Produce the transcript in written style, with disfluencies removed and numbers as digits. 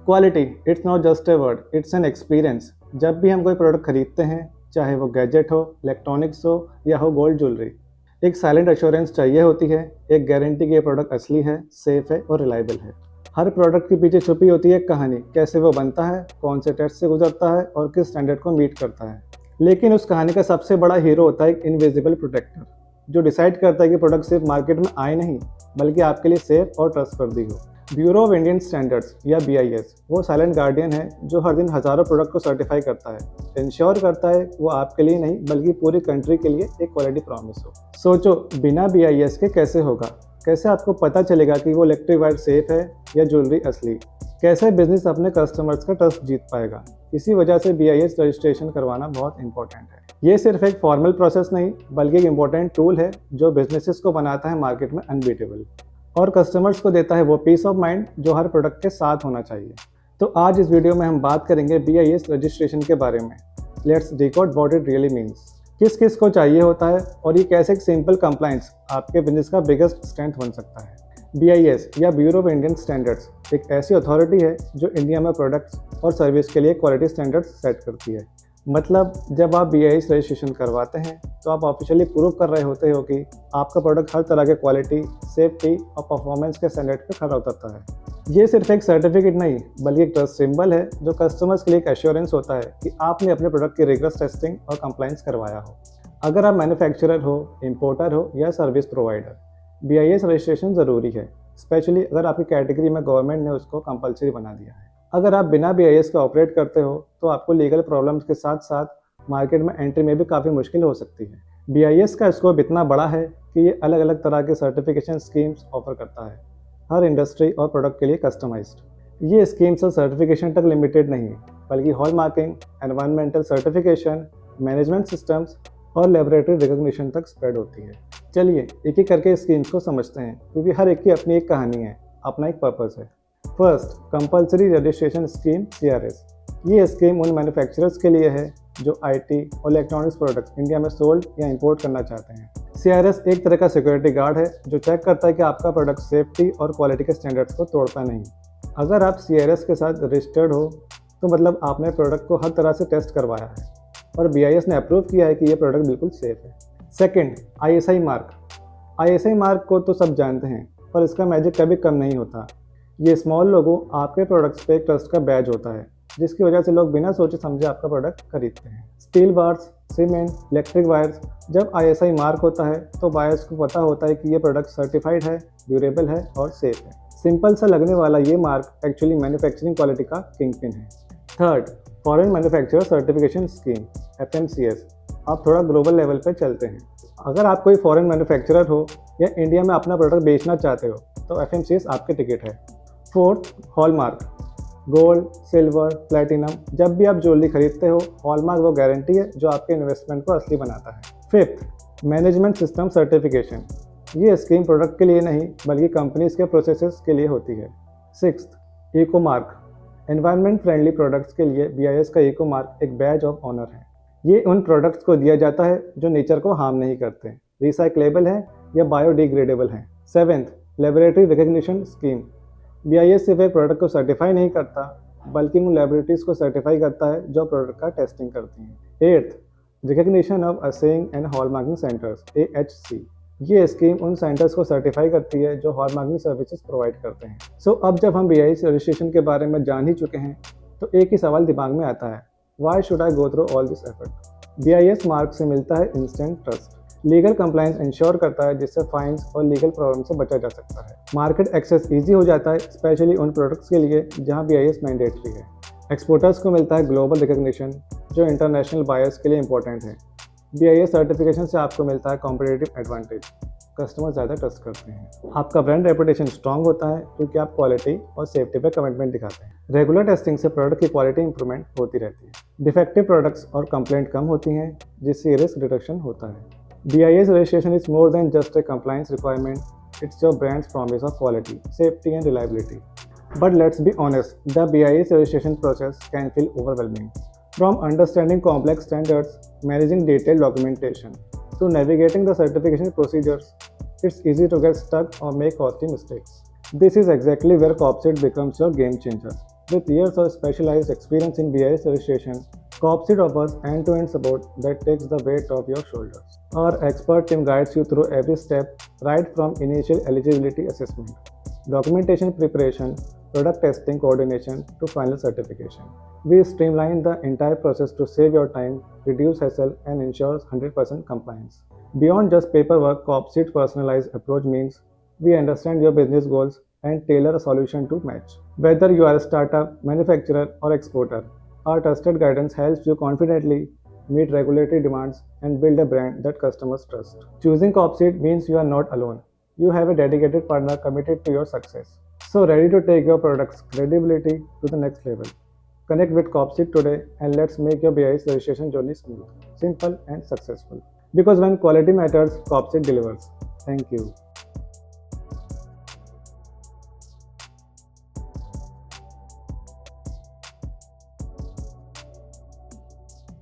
Quality it's not just a word, it's an experience. जब भी हम कोई प्रोडक्ट खरीदते हैं, चाहे वो गैजेट हो, इलेक्ट्रॉनिक्स हो या हो गोल्ड ज्वेलरी, एक साइलेंट एश्योरेंस चाहिए होती है, एक गारंटी कि ये प्रोडक्ट असली है, सेफ है और रिलायबल है। हर प्रोडक्ट के पीछे छुपी होती है एक कहानी, कैसे वो बनता है, कौन से टेस्ट से गुजरता है और किस स्टैंडर्ड को मीट करता है। लेकिन उस कहानी का सबसे बड़ा हीरो होता है एक इनविजिबल प्रोटेक्टर, जो डिसाइड करता है कि प्रोडक्ट सिर्फ मार्केट में आए नहीं, बल्कि आपके लिए सेफ और ट्रस्टवर्दी हो। ब्यूरो ऑफ इंडियन स्टैंडर्ड्स या BIS वो साइलेंट गार्डियन है जो हर दिन हज़ारों प्रोडक्ट को सर्टिफाई करता है, इंश्योर करता है वो आपके लिए नहीं बल्कि पूरी कंट्री के लिए एक क्वालिटी प्रॉमिस हो। सोचो, बिना BIS के कैसे होगा? कैसे आपको पता चलेगा कि वो इलेक्ट्रिक वायर सेफ है या ज्वेलरी असली? कैसे बिजनेस अपने कस्टमर्स का ट्रस्ट जीत पाएगा? इसी वजह से BIS रजिस्ट्रेशन करवाना बहुत इंपॉर्टेंट है। ये सिर्फ एक फॉर्मल प्रोसेस नहीं बल्कि एक इम्पॉर्टेंट टूल है जो बिजनेसेस को बनाता है मार्केट में अनबीटेबल और कस्टमर्स को देता है वो पीस ऑफ माइंड जो हर प्रोडक्ट के साथ होना चाहिए। तो आज इस वीडियो में हम बात करेंगे BIS रजिस्ट्रेशन के बारे में। Let's decode what it really means. किस किस को चाहिए होता है और ये कैसे एक सिंपल कंप्लायंस आपके बिजनेस का बिगेस्ट स्ट्रेंथ बन सकता है। BIS या ब्यूरो ऑफ इंडियन स्टैंडर्ड्स एक ऐसी अथॉरिटी है जो इंडिया में प्रोडक्ट्स और सर्विस के लिए क्वालिटी स्टैंडर्ड्स सेट करती है। मतलब जब आप BIS रजिस्ट्रेशन करवाते हैं तो आप ऑफिशियली प्रूव कर रहे होते हो कि आपका प्रोडक्ट हर तरह के क्वालिटी, सेफ्टी और परफॉर्मेंस के स्टैंडर्ड पर खरा उतरता है। ये सिर्फ एक सर्टिफिकेट नहीं बल्कि एक ट्रस्ट सिंबल है जो कस्टमर्स के लिए एक एश्योरेंस होता है कि आपने अपने प्रोडक्ट की रिगरस टेस्टिंग और कंप्लायंस करवाया हो। अगर आप मैन्युफैक्चरर हो, इंपोर्टर हो या सर्विस प्रोवाइडर, BIS रजिस्ट्रेशन ज़रूरी है, स्पेशली अगर आपकी कैटेगरी में गवर्नमेंट ने उसको कंपलसरी बना दिया है। अगर आप बिना BIS के ऑपरेट करते हो तो आपको लीगल प्रॉब्लम्स के साथ साथ मार्केट में एंट्री में भी काफ़ी मुश्किल हो सकती है। BIS का स्कोप इतना बड़ा है कि ये अलग अलग तरह के सर्टिफिकेशन स्कीम्स ऑफर करता है, हर इंडस्ट्री और प्रोडक्ट के लिए कस्टमाइज्ड। ये स्कीम्स और सर्टिफिकेशन तक लिमिटेड नहीं बल्कि hall marking, environmental certification, management systems और लेबोरेटरी रिकॉग्निशन तक स्प्रेड होती है। चलिए एक एक करके स्कीम्स को समझते हैं क्योंकि हर एक की अपनी एक कहानी है, अपना एक पर्पस है। First, compulsory registration scheme CRS। ये स्कीम उन मैन्युफैक्चरर्स के लिए है जो IT और इलेक्ट्रॉनिक्स प्रोडक्ट्स इंडिया में सोल्ड या इंपोर्ट करना चाहते हैं। CRS एक तरह का सिक्योरिटी गार्ड है जो चेक करता है कि आपका प्रोडक्ट सेफ्टी और क्वालिटी के स्टैंडर्ड्स को तोड़ता नहीं। अगर आप CRS के साथ रजिस्टर्ड हो तो मतलब आपने प्रोडक्ट को हर तरह से टेस्ट करवाया है और BIS ने अप्रूव किया है कि ये प्रोडक्ट बिल्कुल सेफ है। Second, ISI mark. ISI mark को तो सब जानते हैं पर इसका मैजिक कभी कम नहीं होता। ये स्मॉल लोगों आपके प्रोडक्ट्स पे एक ट्रस्ट का बैज होता है जिसकी वजह से लोग बिना सोचे समझे आपका प्रोडक्ट खरीदते हैं। Steel bars, cement, electric wires, जब ISI मार्क होता है तो बायर्स को पता होता है कि ये प्रोडक्ट सर्टिफाइड है, ड्यूरेबल है और सेफ है। सिंपल सा लगने वाला ये मार्क एक्चुअली मैन्युफैक्चरिंग क्वालिटी का किंगपिन है। Third, foreign manufacturer certification scheme FMCS। आप थोड़ा ग्लोबल लेवल पे चलते हैं। अगर आप कोई फॉरेन मैन्युफैक्चरर हो या इंडिया में अपना प्रोडक्ट बेचना चाहते हो तो FMCS आपके टिकट है। Fourth, hallmark. Gold, silver, platinum, जब भी आप ज्वेलरी खरीदते हो हॉलमार्क वो गारंटी है जो आपके इन्वेस्टमेंट को असली बनाता है। Fifth, management system certification. ये स्कीम प्रोडक्ट के लिए नहीं बल्कि कंपनीज के प्रोसेसेस के लिए होती है। Sixth, eco mark. Environment friendly products के लिए BIS का इको मार्क एक बैज ऑफ ऑनर है। ये उन प्रोडक्ट्स को दिया जाता है जो नेचर को हार्म नहीं करते, रिसाइक्लेबल हैं या बायोडिग्रेडेबल हैं। Seventh, laboratory recognition scheme. BIS सिर्फ एक प्रोडक्ट को सर्टिफाई नहीं करता बल्कि उन लेबोरेटरीज को सर्टिफाई करता है जो प्रोडक्ट का टेस्टिंग करती हैं। Eighth, recognition of assaying and hallmarking centres AHC। ये स्कीम उन सेंटर्स को सर्टिफाई करती है जो हॉलमार्किंग सर्विसेज प्रोवाइड करते हैं। सो अब जब हम BIS रजिस्ट्रेशन के बारे में जान ही चुके हैं तो एक ही सवाल दिमाग में आता है, why should I go through all this effort. BIS mark से मिलता है instant trust, legal compliance ensure करता है जिससे फाइन्स और लीगल प्रॉब्लम से बचा जा सकता है। मार्केट एक्सेस ईजी हो जाता है स्पेशली उन प्रोडक्ट्स के लिए जहां BIS मैंडेटरी है। एक्सपोर्टर्स को मिलता है ग्लोबल रिकग्निशन जो इंटरनेशनल बायर्स के लिए इंपॉर्टेंट है। BIS सर्टिफिकेशन से आपको मिलता है कॉम्पिटिटिव एडवांटेज, कस्टमर ज़्यादा ट्रस्ट करते हैं। आपका ब्रांड रेपुटेशन स्ट्रांग होता है क्योंकि आप क्वालिटी और सेफ्टी पे कमिटमेंट दिखाते हैं। रेगुलर टेस्टिंग से प्रोडक्ट की क्वालिटी इंप्रूवमेंट होती रहती है। डिफेक्टिव प्रोडक्ट्स और कंप्लेंट कम होती हैं जिससे रिस्क रिडक्शन होता है। BIS registration is more than just a compliance requirement, it's your brand's promise of quality, safety and reliability. But let's be honest, the BIS registration process can feel overwhelming. From understanding complex standards, managing detailed documentation, to navigating the certification procedures, it's easy to get stuck or make costly mistakes. This is exactly where Copsit becomes your game changer. With years of specialized experience in BIS registration, COPSID offers end-to-end support that takes the weight off your shoulders. Our expert team guides you through every step, right from initial eligibility assessment, documentation preparation, product testing coordination to final certification. We streamline the entire process to save your time, reduce hassle, and ensure 100% compliance. Beyond just paperwork, COPSID's personalized approach means we understand your business goals and tailor a solution to match. Whether you are a startup, manufacturer, or exporter, our trusted guidance helps you confidently meet regulatory demands and build a brand that customers trust. Choosing COPSID means you are not alone. You have a dedicated partner committed to your success. So ready to take your product's credibility to the next level. Connect with COPSID today and let's make your BIS registration journey smooth, simple and successful. Because when quality matters, COPSID delivers. Thank you.